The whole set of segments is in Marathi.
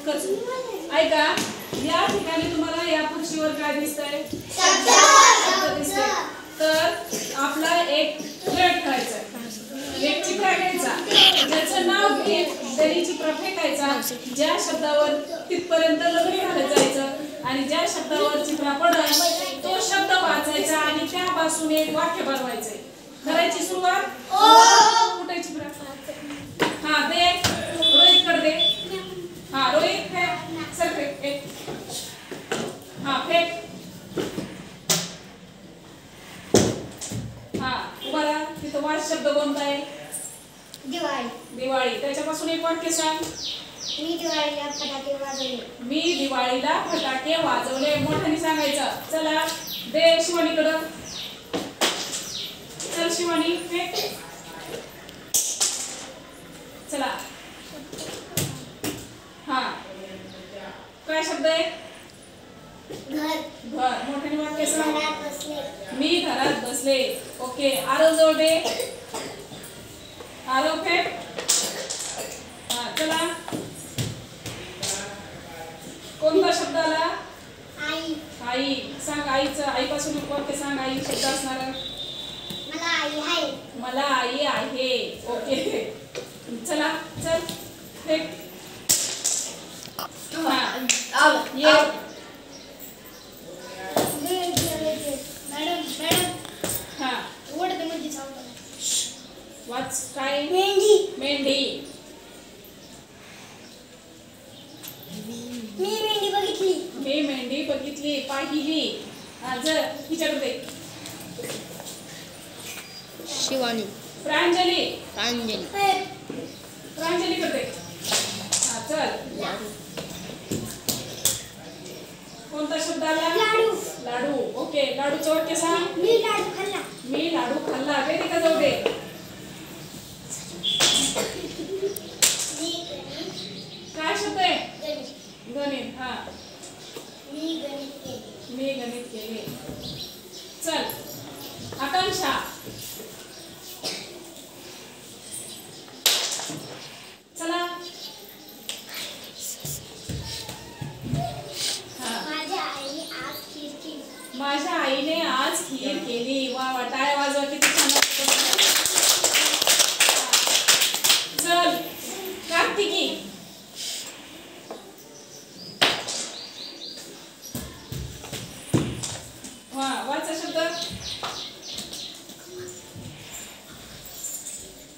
ऐका, या ठिकाणी तुम्हाला या खुर्चीवर काय दिसतंय? शब्द दिसतंय. तर आपला एक फ्लॅट करायचा, एक चित्रा घ्यायचा, ज्याचं नाव घेत दरी चित्रा फेकायचा. ज्या शब्दावर तिथपर्यंत लग्न घालत जायचं आणि ज्या शब्दावर चित्रा पडल तो शब्द वाचायचा आणि त्यापासून एक वाक्य बनवायचंय. करायची सुरुवात. कुठे चित्रा? हा दे, रोहित कर दे. हा रोहित फेक, सर फेक एक. हा फेक. हा उभा राहा. तिथं वाच शब्द कोणता आहे? दिवाळी. दिवाळी. त्याच्यापासून एक वाक्य सांग. मी दिवाळीला फटाके वाजवले. मी दिवाळीला फटाके वाजवले. मोठ्याने सांगायचं. चला दे शिवानीकडं. चल शिवानी फेक. चला. हा काय शब्द आहे? घर. घर. मोठ्याने वाक्य सांग. घरात बसले. मी घरात बसले. ओके. आरव जवळ दे. आरव फेक. हा चला. कोणता शब्द आला? आई. आई. सांग आईचं. आईपासून एक वाक्य सांग. आई शब्द असणार. मला आई आहे. मला आई आहे. ओके. चला चल फेक. हा ये. मॅडम मॅडम हा ओढते म्हणजे सांग. वाच काय? मेंढी. मेंढी. मी मेंढी बघितली. मी मेंढी बघितली, पाहिली. हा जर तिच्याकडे. शिवानी. प्रांजली. प्रांजली. प्रांजली करते. हा चल. कोणता शब्द आला? लाडू. लाडू. ओके. लाडूचं वाक्य सांग. मी लाडू खाल्ला. मी लाडू खाल्ला. वेदिका जाऊ दे. काय शब्द आहे? गणित. हा मी गणित केले. मी गणित केले. चल आकांक्षा. चला. माझ्या आईने आज खीर केली. माझ्या आईने आज खीर केली. वा वा. टाळ्या वाजवा. किती छान वाटतं. चल कार्तिकी. हा वाचा शब्द.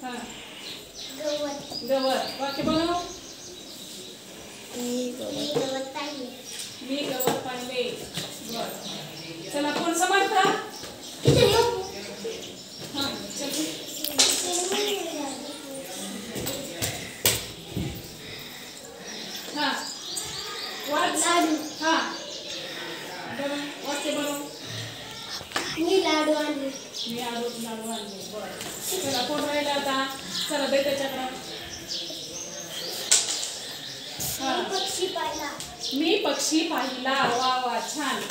हा गवत. गवत. वाक्य बनव. मी गवत पाहिले. मी गवत पाहिले. बर. चला कोण समर्थ. हा चल. हा वाच. लाडू. हा बनव. वाक्य बनव. मी लाडू आणले. मी लाडू आणले. बर. चला कोण राहिला आता? चला दे त्याच्याकडं. मी पक्षी पाहिला. मी पक्षी पाहिला. वा वा छान.